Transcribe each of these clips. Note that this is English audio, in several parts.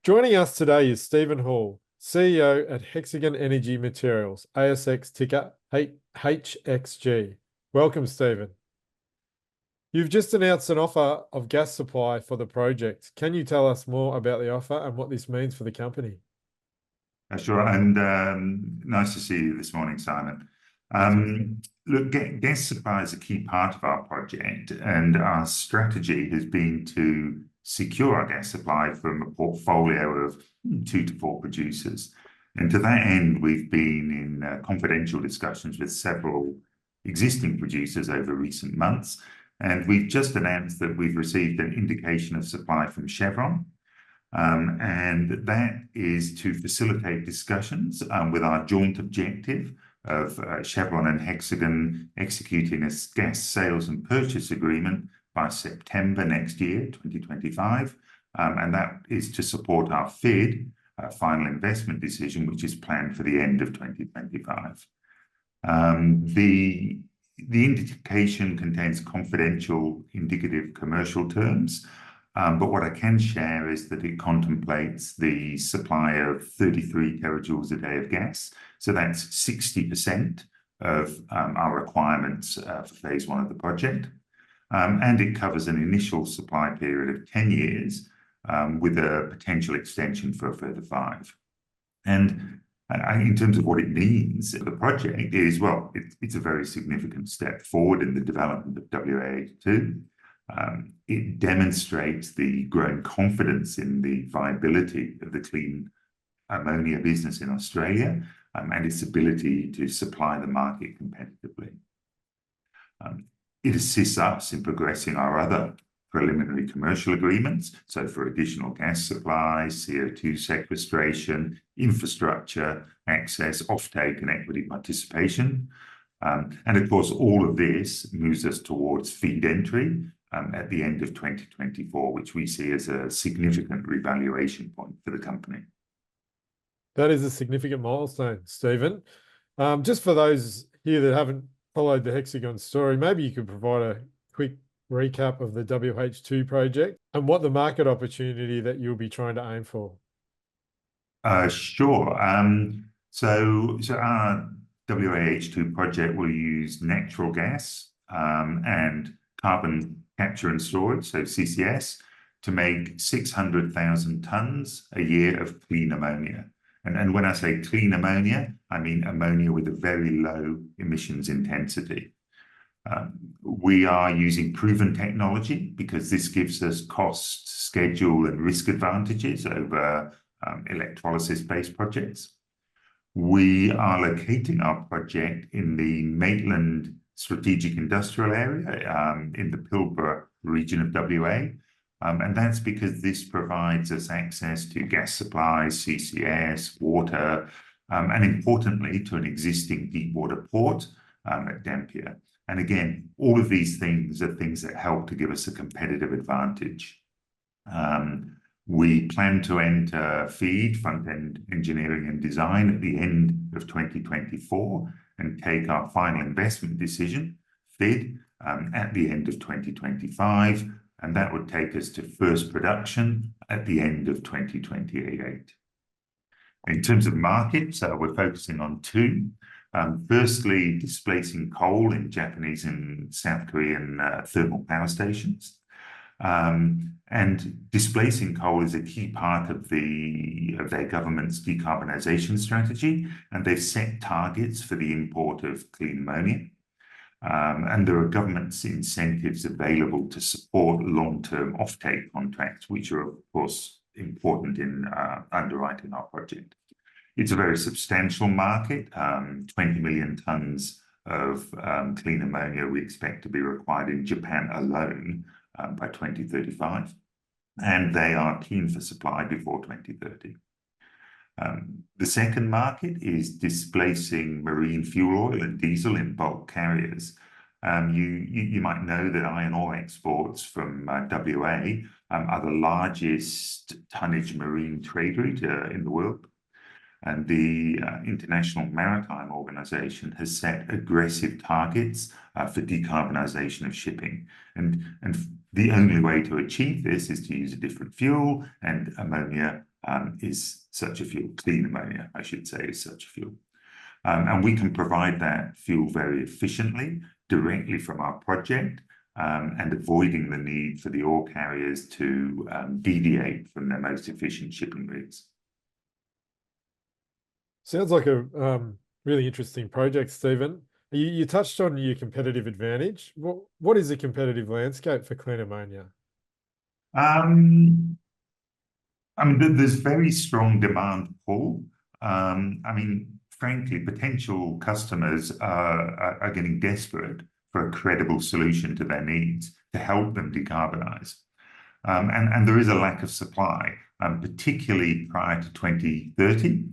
Joining us today is Stephen Hall, CEO at Hexagon Energy Materials, ASX ticker HXG. Welcome, Stephen. You've just announced an offer of gas supply for the project. Can you tell us more about the offer and what this means for the company? Sure, and nice to see you this morning, Simon. Look, gas supply is a key part of our project, and our strategy has been to secure our gas supply from a portfolio of 2 to 4 producers. And to that end, we've been in confidential discussions with several existing producers over recent months, and we've just announced that we've received an indication of supply from Chevron. And that is to facilitate discussions with our joint objective of Chevron and Hexagon executing a gas sales and purchase agreement by September next year, 2025. And that is to support our FID, final investment decision, which is planned for the end of 2025. The indication contains confidential indicative commercial terms. But what I can share is that it contemplates the supply of 33 terajoules a day of gas. So that's 60% of our requirements for phase one of the project. And it covers an initial supply period of 10 years with a potential extension for a further 5. And in terms of what it means, the project is, well, it's a very significant step forward in the development of WAH2. It demonstrates the growing confidence in the viability of the clean ammonia business in Australia and its ability to supply the market competitively. It assists us in progressing our other preliminary commercial agreements, so for additional gas supply, CO2 sequestration, infrastructure, access, offtake, and equity participation. And of course, all of this moves us towards FEED entry at the end of 2024, which we see as a significant revaluation point for the company. That is a significant milestone, Stephen. Just for those here that haven't followed the Hexagon story, maybe you could provide a quick recap of the WH2 project and what the market opportunity that you'll be trying to aim for. Sure. So our WAH2 project will use natural gas and carbon capture and storage, so CCS, to make 600,000 tonnes a year of clean ammonia. And when I say clean ammonia, I mean ammonia with a very low emissions intensity. We are using proven technology because this gives us cost, schedule, and risk advantages over electrolysis-based projects. We are locating our project in the Maitland Strategic Industrial Area in the Pilbara region of WA. And that's because this provides us access to gas supplies, CCS, water, and importantly, to an existing deep water port at Dampier. And again, all of these things are things that help to give us a competitive advantage. We plan to enter FEED, front-end engineering and design, at the end of 2024 and take our final investment decision, FID, at the end of 2025. And that would take us to first production at the end of 2028. In terms of markets, we're focusing on 2. Firstly, displacing coal in Japanese and South Korean thermal power stations. And displacing coal is a key part of their government's decarbonisation strategy, and they've set targets for the import of clean ammonia. And there are government's incentives available to support long-term offtake contracts, which are, of course, important in underwriting our project. It's a very substantial market. 20 million tonnes of clean ammonia we expect to be required in Japan alone by 2035. And they are keen for supply before 2030. The second market is displacing marine fuel oil and diesel in bulk carriers. You might know that iron ore exports from WA are the largest tonnage marine trade route in the world. And the International Maritime Organization has set aggressive targets for decarbonisation of shipping. And the only way to achieve this is to use a different fuel, and ammonia is such a fuel. Clean ammonia, I should say, is such a fuel. And we can provide that fuel very efficiently, directly from our project, and avoiding the need for the ore carriers to deviate from their most efficient shipping routes. Sounds like a really interesting project, Stephen. You touched on your competitive advantage. What is the competitive landscape for clean ammonia? I mean, there's very strong demand pull. I mean, frankly, potential customers are getting desperate for a credible solution to their needs to help them decarbonize. And there is a lack of supply, particularly prior to 2030,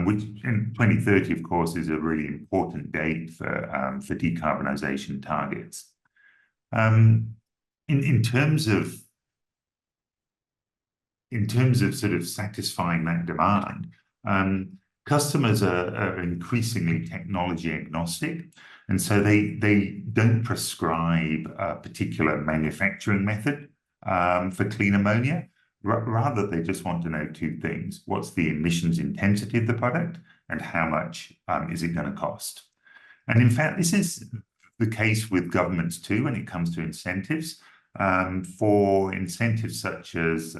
which in 2030, of course, is a really important date for decarbonisation targets. In terms of sort of satisfying that demand, customers are increasingly technology agnostic, and so they don't prescribe a particular manufacturing method for clean ammonia. Rather, they just want to know two things: what's the emissions intensity of the product, and how much is it going to cost? And in fact, this is the case with governments too when it comes to incentives. For incentives such as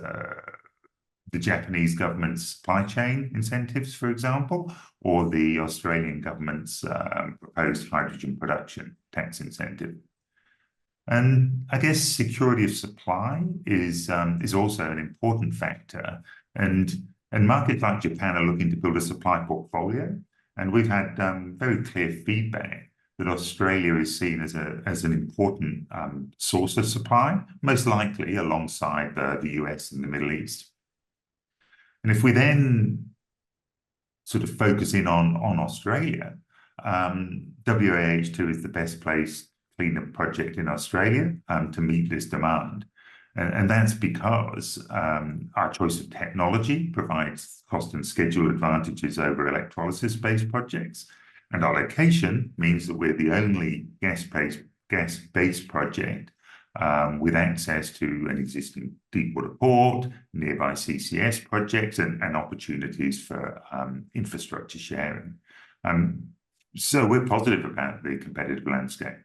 the Japanese government's supply chain incentives, for example, or the Australian government's proposed hydrogen production tax incentive. And I guess security of supply is also an important factor. And markets like Japan are looking to build a supply portfolio. And we've had very clear feedback that Australia is seen as an important source of supply, most likely alongside the US and the Middle East. And if we then sort of focus in on Australia, WAH2 is the best place cleaner project in Australia to meet this demand. And that's because our choice of technology provides cost and schedule advantages over electrolysis-based projects. And our location means that we're the only gas-based project with access to an existing deepwater port, nearby CCS projects, and opportunities for infrastructure sharing. So we're positive about the competitive landscape.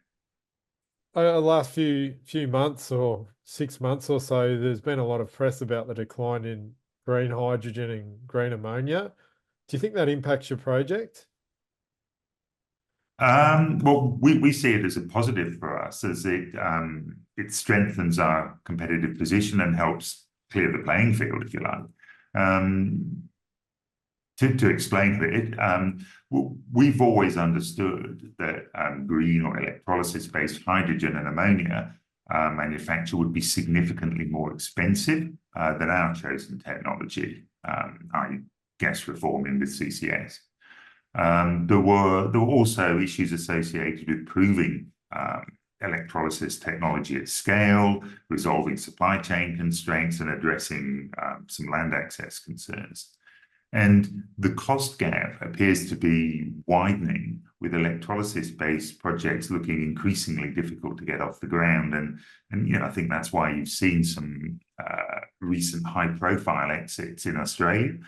Last few months or 6 months or so, there's been a lot of press about the decline in green hydrogen and green ammonia. Do you think that impacts your project? Well, we see it as a positive for us, as it strengthens our competitive position and helps clear the playing field, if you like. To explain it, we've always understood that green or electrolysis-based hydrogen and ammonia manufacture would be significantly more expensive than our chosen technology, i.e. gas reforming with CCS. There were also issues associated with proving electrolysis technology at scale, resolving supply chain constraints, and addressing some land access concerns. And the cost gap appears to be widening, with electrolysis-based projects looking increasingly difficult to get off the ground. And you know, I think that's why you've seen some recent high-profile exits in Australia,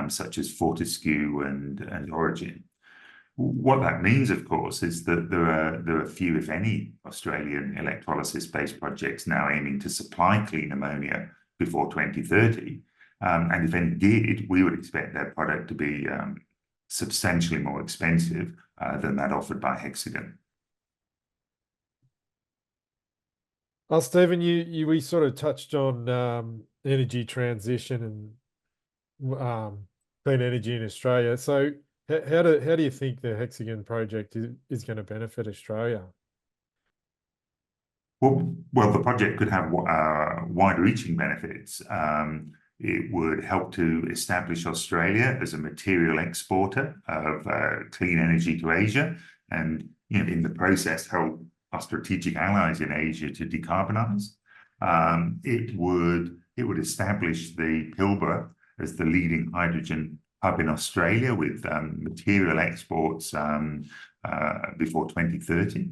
such as Fortescue and Origin. What that means, of course, is that there are few, if any, Australian electrolysis-based projects now aiming to supply clean ammonia before 2030. And if any did, we would expect their product to be substantially more expensive than that offered by Hexagon. Stephen, we sort of touched on energy transition and clean energy in Australia. So how do you think the Hexagon project is going to benefit Australia? Well, the project could have wide-reaching benefits. It would help to establish Australia as a material exporter of clean energy to Asia, and in the process help our strategic allies in Asia to decarbonize. It would establish the Pilbara as the leading hydrogen hub in Australia with material exports before 2030.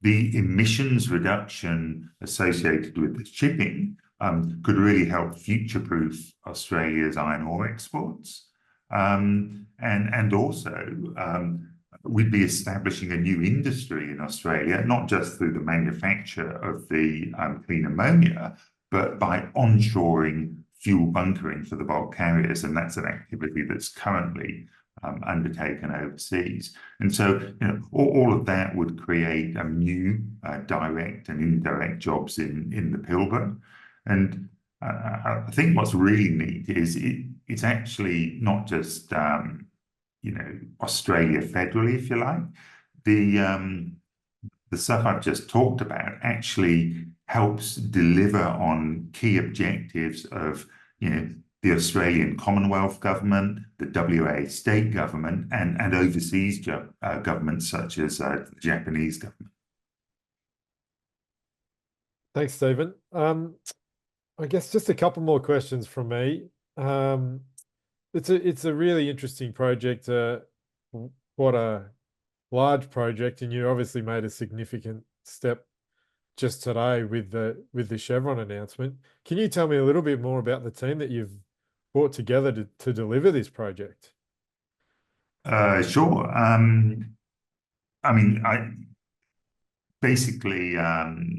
The emissions reduction associated with the shipping could really help future-proof Australia's iron ore exports. And also, we'd be establishing a new industry in Australia, not just through the manufacture of the clean ammonia, but by onshoring fuel bunkering for the bulk carriers. And that's an activity that's currently undertaken overseas. And so, all of that would create new direct and indirect jobs in the Pilbara. And I think what's really neat is it's actually not just Australia federally, if you like. The stuff I've just talked about actually helps deliver on key objectives of the Australian Commonwealth government, the WA state government, and overseas governments such as the Japanese government. Thanks, Stephen. I guess just a couple more questions from me. It's a really interesting project, quite a large project, and you obviously made a significant step just today with the Chevron announcement. Can you tell me a little bit more about the team that you've brought together to deliver this project? Sure. I mean, basically,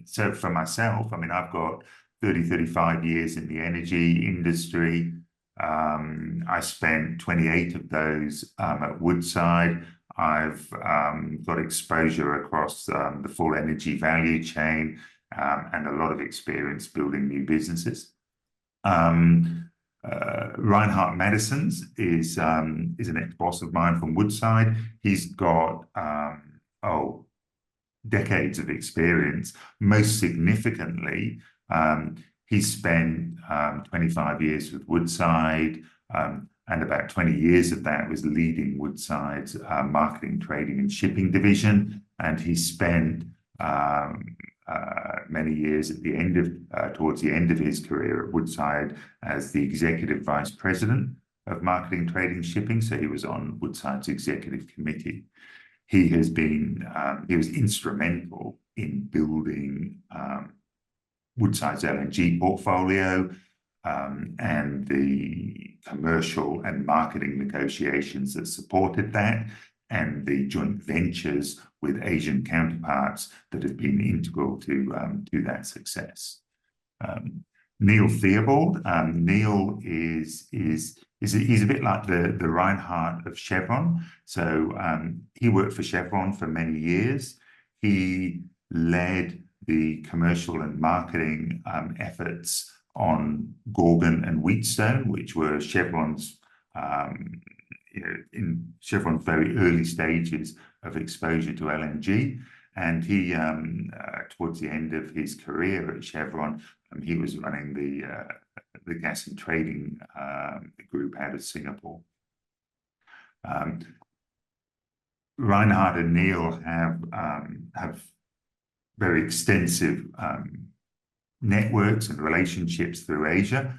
so for myself, I mean, I've got 35 years in the energy industry. I spent 28 of those at Woodside. I've got exposure across the full energy value chain and a lot of experience building new businesses. Reinhardt Madison's is an ex-boss of mine from Woodside. He's got decades of experience. Most significantly, he spent 25 years with Woodside, and about 20 years of that was leading Woodside's marketing, trading, and shipping division. And he spent many years towards the end of his career at Woodside as the executive vice president of marketing, trading, shipping. So he was on Woodside's executive committee. He was instrumental in building Woodside's LNG portfolio and the commercial and marketing negotiations that supported that, and the joint ventures with Asian counterparts that have been integral to that success. Neil Theobald. Neil is a bit like the Reinhardt of Chevron. So he worked for Chevron for many years. He led the commercial and marketing efforts on Gorgon and Wheatstone, which were Chevron's in Chevron's very early stages of exposure to LNG. And he, towards the end of his career at Chevron, he was running the gas and trading group out of Singapore. Reinhardt and Neil have very extensive networks and relationships through Asia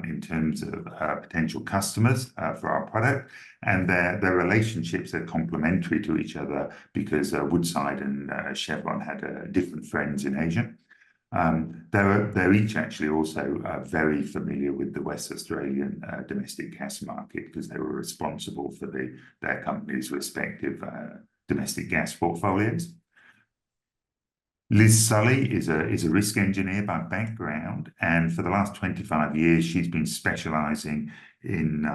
in terms of potential customers for our product, and their relationships are complementary to each other because Woodside and Chevron had different friends in Asia. They're each actually also very familiar with the West Australian domestic gas market because they were responsible for their companies' respective domestic gas portfolios. Liz Sully is a risk engineer by background, and for the last 25 years, she's been specialising in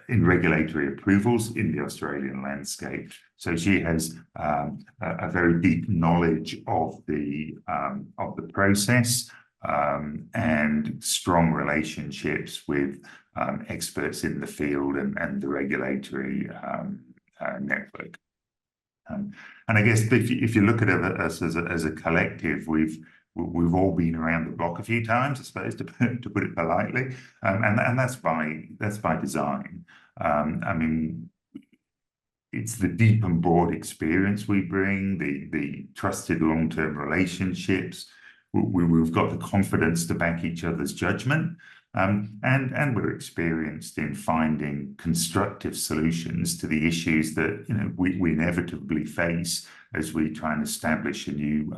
regulatory approvals in the Australian landscape. So she has a very deep knowledge of the process and strong relationships with experts in the field and the regulatory network. And I guess if you look at us as a collective, we've all been around the block a few times, I suppose, to put it politely, and that's by design. I mean, it's the deep and broad experience we bring, the trusted long-term relationships. We've got the confidence to back each other's judgment. And we're experienced in finding constructive solutions to the issues that we inevitably face as we try and establish a new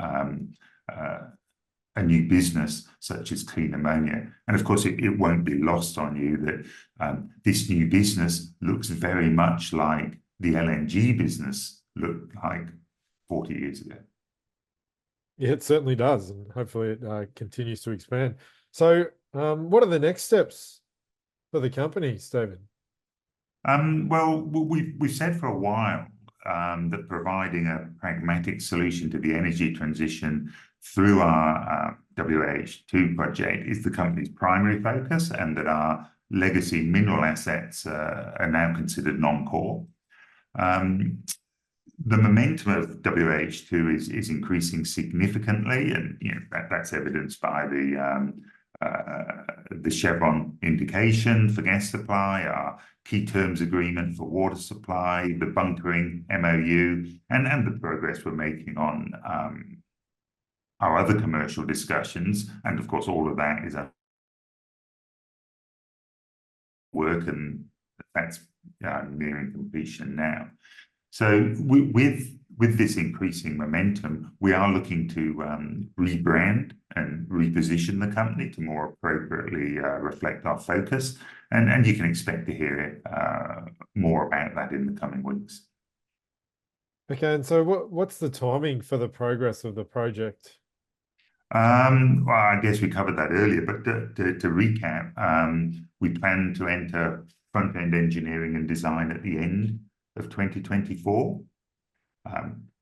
a new business such as clean ammonia. And of course, it won't be lost on you that this new business looks very much like the LNG business looked like 40 years ago. Yeah, it certainly does, and hopefully it continues to expand. So, what are the next steps for the company, Stephen? Well, we've said for a while that providing a pragmatic solution to the energy transition through our WAH2 project is the company's primary focus, and that our legacy mineral assets are now considered non-core. The momentum of WAH2 is increasing significantly, and that's evidenced by the Chevron indication for gas supply, our key terms agreement for water supply, the bunkering MOU, and the progress we're making on our other commercial discussions. And of course, all of that is a work, and that's nearing completion now. So with this increasing momentum, we are looking to rebrand and reposition the company to more appropriately reflect our focus. And you can expect to hear more about that in the coming weeks. Okay, and so what's the timing for the progress of the project? Well, I guess we covered that earlier, but to recap, we plan to enter front-end engineering and design at the end of 2024,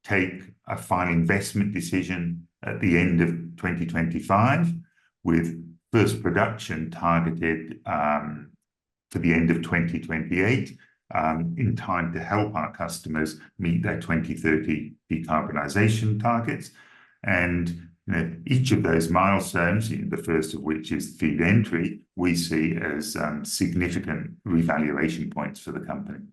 take a final investment decision at the end of 2025, with first production targeted for the end of 2028, in time to help our customers meet their 2030 decarbonisation targets. And each of those milestones, the first of which is feed entry, we see as significant revaluation points for the company.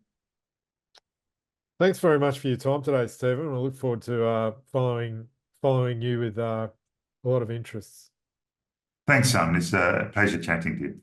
Thanks very much for your time today, Stephen. I look forward to following you with a lot of interests. Thanks, Simon. It's a pleasure chatting to you.